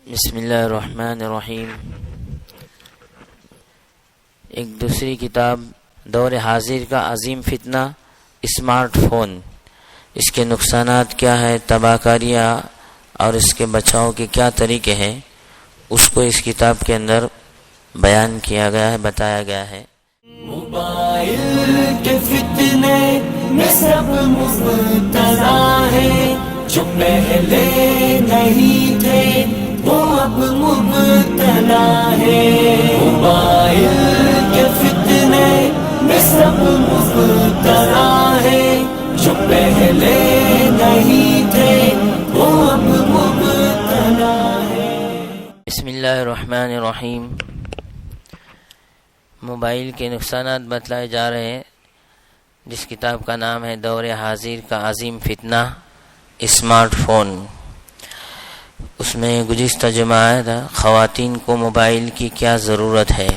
بسم اللہ الرحمن الرحیم۔ ایک دوسری کتاب دور حاضر کا عظیم فتنہ اسمارٹ فون، اس کے نقصانات کیا ہے، تباہ کاریاں اور اس کے بچاؤ کے کیا طریقے ہیں، اس کو اس کتاب کے اندر بیان کیا گیا ہے، بتایا گیا ہے۔ موبائل کے فتنے میں سب مبتلا ہے، جو پہلے نہیں تھے وہ اب مبتلا ہے۔ موبائل کے فتنے میں سب مبتلا ہے، جو پہلے نہیں تھے وہ اب مبتلا ہے۔ بسم اللہ الرحمن الرحیم۔ موبائل کے نقصانات بتلائے جا رہے ہیں، جس کتاب کا نام ہے دور حاضر کا عظیم فتنہ اسمارٹ فون۔ اس میں گزشتہ جمعہ تھا خواتین کو موبائل کی کیا ضرورت ہے۔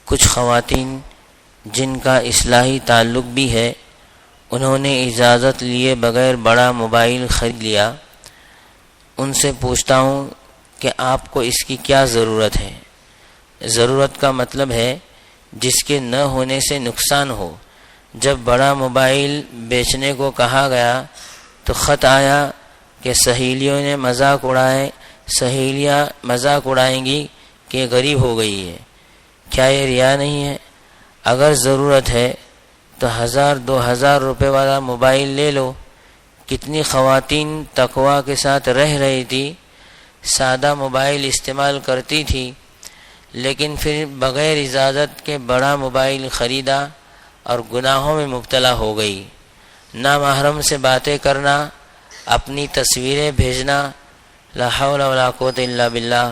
کچھ خواتین جن کا اصلاحی تعلق بھی ہے، انہوں نے اجازت لیے بغیر بڑا موبائل خرید لیا۔ ان سے پوچھتا ہوں کہ آپ کو اس کی کیا ضرورت ہے۔ ضرورت کا مطلب ہے جس کے نہ ہونے سے نقصان ہو۔ جب بڑا موبائل بیچنے کو کہا گیا تو خط آیا کہ سہیلیوں نے مذاق اڑائے، سہیلیاں مذاق اڑائیں گی کہ غریب ہو گئی ہے۔ کیا یہ ریا نہیں ہے؟ اگر ضرورت ہے تو 1000-2000 روپے والا موبائل لے لو۔ کتنی خواتین تقوی کے ساتھ رہ رہی تھی، سادہ موبائل استعمال کرتی تھی، لیکن پھر بغیر اجازت کے بڑا موبائل خریدا اور گناہوں میں مبتلا ہو گئی۔ نامحرم سے باتیں کرنا، اپنی تصویریں بھیجنا، لا حول ولا قوت الا باللہ۔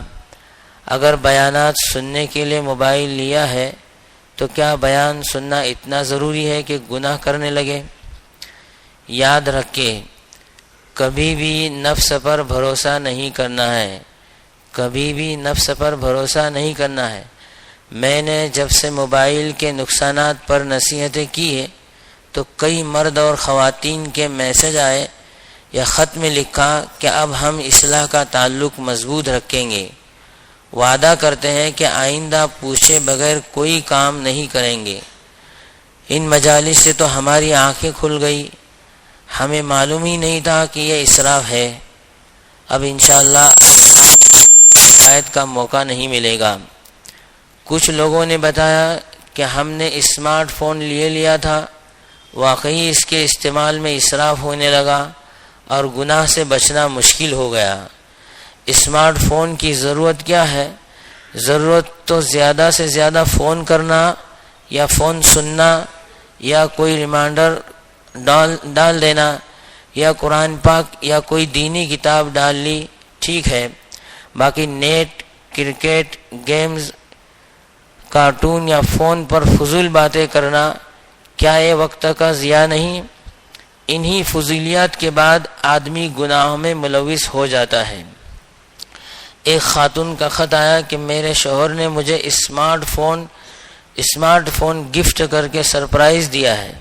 اگر بیانات سننے کے لیے موبائل لیا ہے تو کیا بیان سننا اتنا ضروری ہے کہ گناہ کرنے لگے؟ یاد رکھے، کبھی بھی نفس پر بھروسہ نہیں کرنا ہے، کبھی بھی نفس پر بھروسہ نہیں کرنا ہے۔ میں نے جب سے موبائل کے نقصانات پر نصیحتیں کی ہے تو کئی مرد اور خواتین کے میسج آئے یا خط میں لکھا کہ اب ہم اصلاح کا تعلق مضبوط رکھیں گے، وعدہ کرتے ہیں کہ آئندہ پوچھے بغیر کوئی کام نہیں کریں گے۔ ان مجالس سے تو ہماری آنکھیں کھل گئی، ہمیں معلوم ہی نہیں تھا کہ یہ اسراف ہے۔ اب انشاءاللہ شکایت کا موقع نہیں ملے گا۔ کچھ لوگوں نے بتایا کہ ہم نے اسمارٹ فون لیا تھا، واقعی اس کے استعمال میں اسراف ہونے لگا اور گناہ سے بچنا مشکل ہو گیا۔ اسمارٹ فون کی ضرورت کیا ہے؟ ضرورت تو زیادہ سے زیادہ فون کرنا یا فون سننا یا کوئی ریمائنڈر ڈال دینا یا قرآن پاک یا کوئی دینی کتاب ڈال لی، ٹھیک ہے۔ باقی نیٹ، کرکٹ، گیمز، کارٹون یا فون پر فضول باتیں کرنا، کیا یہ وقت کا ضیاع نہیں؟ انہی فضولیات کے بعد آدمی گناہوں میں ملوث ہو جاتا ہے۔ ایک خاتون کا خط آیا کہ میرے شوہر نے مجھے اسمارٹ فون گفٹ کر کے سرپرائز دیا ہے،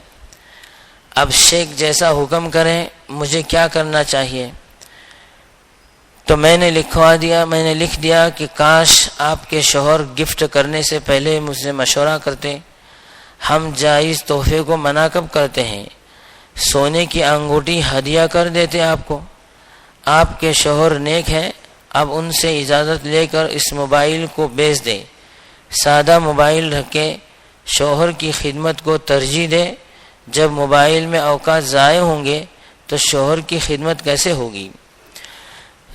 اب شیخ جیسا حکم کریں، مجھے کیا کرنا چاہیے؟ تو میں نے لکھ دیا کہ کاش آپ کے شوہر گفٹ کرنے سے پہلے مجھ سے مشورہ کرتے۔ ہم جائز تحفے کو منع کب کرتے ہیں؟ سونے کی انگوٹھی ہدیہ کر دیتے آپ کو۔ آپ کے شوہر نیک ہیں، اب ان سے اجازت لے کر اس موبائل کو بیچ دیں۔ سادہ موبائل رکھے، شوہر کی خدمت کو ترجیح دے۔ جب موبائل میں اوقات ضائع ہوں گے تو شوہر کی خدمت کیسے ہوگی؟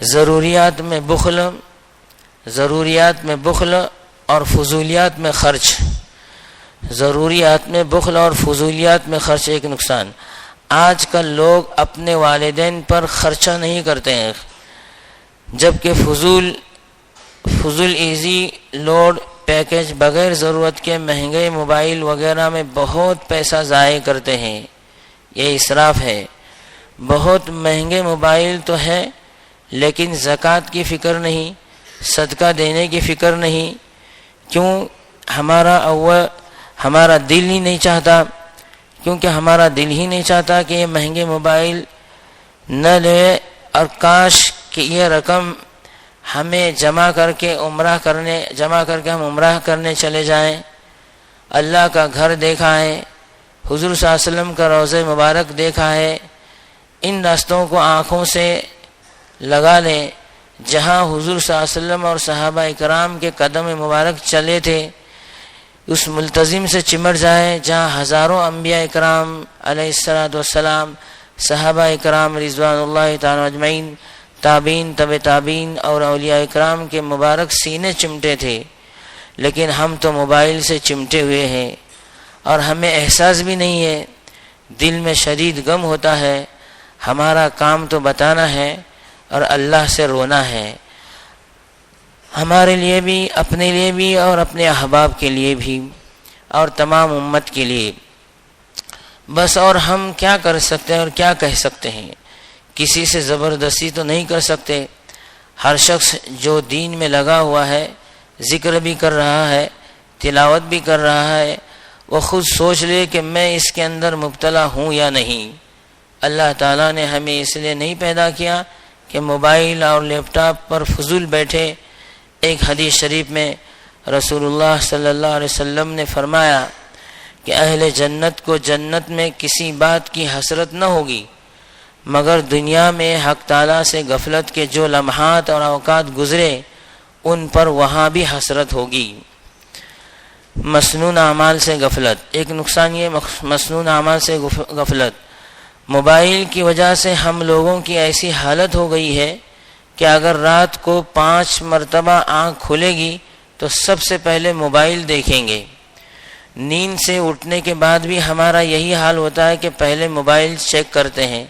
ضروریات میں بخل اور فضولیات میں خرچ۔ ضروریات میں بخل اور فضولیات میں خرچ ایک نقصان۔ آج کل لوگ اپنے والدین پر خرچہ نہیں کرتے ہیں، جبکہ فضول ایزی لوڈ پیکج بغیر ضرورت کے مہنگے موبائل وغیرہ میں بہت پیسہ ضائع کرتے ہیں۔ یہ اسراف ہے۔ بہت مہنگے موبائل تو ہے لیکن زکوٰۃ کی فکر نہیں، صدقہ دینے کی فکر نہیں۔ کیوں؟ ہمارا دل ہی نہیں چاہتا، کیونکہ ہمارا دل ہی نہیں چاہتا کہ یہ مہنگے موبائل نہ لے، اور کاش کہ یہ رقم ہمیں جمع کر کے ہم عمرہ کرنے چلے جائیں، اللہ کا گھر دیکھا ہے، حضور صلی اللہ علیہ وسلم کا روضہ مبارک دیکھا ہے، ان راستوں کو آنکھوں سے لگا لیں جہاں حضور صلی اللہ علیہ وسلم اور صحابہ اکرام کے قدم مبارک چلے تھے، اس ملتزم سے چمٹ جائیں جہاں ہزاروں انبیاء اکرام علیہ السلام، صحابہ اکرام رضوان اللہ تعالی اجمعین، تابعین، طب تابعین اور اولیاء اکرام کے مبارک سینے چمٹے تھے، لیکن ہم تو موبائل سے چمٹے ہوئے ہیں اور ہمیں احساس بھی نہیں ہے، دل میں شدید غم ہوتا ہے، ہمارا کام تو بتانا ہے اور اللہ سے رونا ہے، ہمارے لیے بھی، اپنے لیے بھی اور اپنے احباب کے لیے بھی اور تمام امت کے لیے بس۔ اور ہم کیا کر سکتے ہیں اور کیا کہہ سکتے ہیں؟ کسی سے زبردستی تو نہیں کر سکتے۔ ہر شخص جو دین میں لگا ہوا ہے، ذکر بھی کر رہا ہے، تلاوت بھی کر رہا ہے، وہ خود سوچ لے کہ میں اس کے اندر مبتلا ہوں یا نہیں۔ اللہ تعالیٰ نے ہمیں اس لیے نہیں پیدا کیا کہ موبائل اور لیپ ٹاپ پر فضول بیٹھے۔ ایک حدیث شریف میں رسول اللہ صلی اللہ علیہ وسلم نے فرمایا کہ اہل جنت کو جنت میں کسی بات کی حسرت نہ ہوگی مگر دنیا میں حق تعالیٰ سے غفلت کے جو لمحات اور اوقات گزرے ان پر وہاں بھی حسرت ہوگی۔ مسنون اعمال سے غفلت، ایک نقصان یہ مسنون اعمال سے غفلت۔ موبائل کی وجہ سے ہم لوگوں کی ایسی حالت ہو گئی ہے کہ اگر رات کو 5 مرتبہ آنکھ کھلے گی تو سب سے پہلے موبائل دیکھیں گے۔ نیند سے اٹھنے کے بعد بھی ہمارا یہی حال ہوتا ہے کہ پہلے موبائل چیک کرتے ہیں۔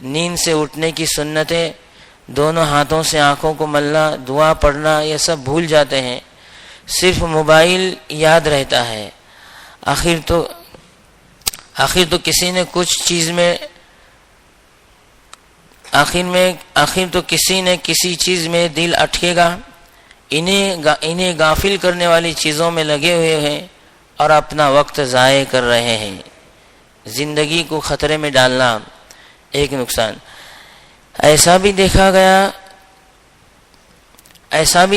نیند سے اٹھنے کی سنتیں، دونوں ہاتھوں سے آنکھوں کو ملنا، دعا پڑھنا، یہ سب بھول جاتے ہیں، صرف موبائل یاد رہتا ہے۔ آخر تو کسی نے کسی چیز میں دل اٹکے گا۔ انہیں غافل کرنے والی چیزوں میں لگے ہوئے ہیں اور اپنا وقت ضائع کر رہے ہیں۔ زندگی کو خطرے میں ڈالنا ایک نقصان۔ ایسا بھی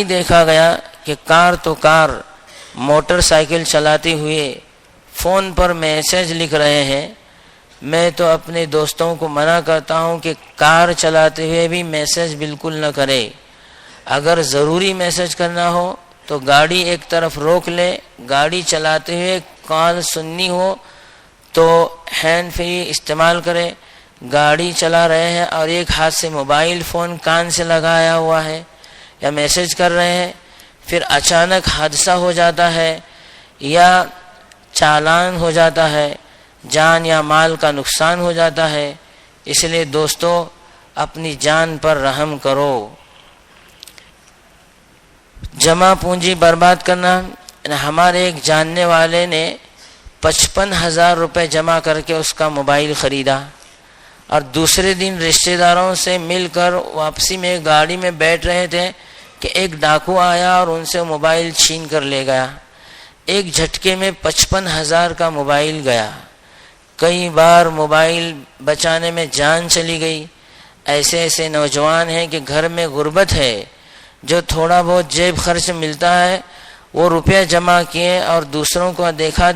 دیکھا گیا کہ کار موٹر سائیکل چلاتے ہوئے فون پر میسج لکھ رہے ہیں۔ میں تو اپنے دوستوں کو منع کرتا ہوں کہ کار چلاتے ہوئے بھی میسج بالکل نہ کرے۔ اگر ضروری میسج کرنا ہو تو گاڑی ایک طرف روک لے، گاڑی چلاتے ہوئے کال سننی ہو تو ہینڈ فری استعمال کرے۔ گاڑی چلا رہے ہیں اور ایک ہاتھ سے موبائل فون کان سے لگایا ہوا ہے یا میسج کر رہے ہیں، پھر اچانک حادثہ ہو جاتا ہے یا چالان ہو جاتا ہے، جان یا مال کا نقصان ہو جاتا ہے۔ اس لیے دوستو، اپنی جان پر رحم کرو۔ جمع پونجی برباد کرنا، ہمارے ایک جاننے والے نے 55,000 روپے جمع کر کے اس کا موبائل خریدا اور دوسرے دن رشتہ داروں سے مل کر واپسی میں گاڑی میں بیٹھ رہے تھے کہ ایک ڈاکو آیا اور ان سے موبائل چھین کر لے گیا۔ ایک جھٹکے میں 55,000 کا موبائل گیا۔ کئی بار موبائل بچانے میں جان چلی گئی۔ ایسے نوجوان ہیں کہ گھر میں غربت ہے، جو تھوڑا بہت جیب خرچ ملتا ہے وہ روپیہ جمع کیے اور دوسروں کا دیکھا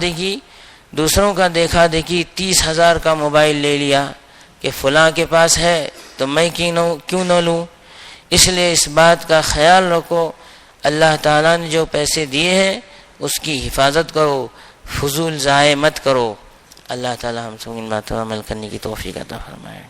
دیکھی 30,000 کا موبائل لے لیا کہ فلاں کے پاس ہے تو میں کیوں نہ لوں۔ اس لیے اس بات کا خیال رکھو، اللہ تعالیٰ نے جو پیسے دیے ہیں اس کی حفاظت کرو، فضول ضائع مت کرو۔ اللہ تعالیٰ ہم سب ان باتوں پر عمل کرنے کی توفیق عطا فرمائے۔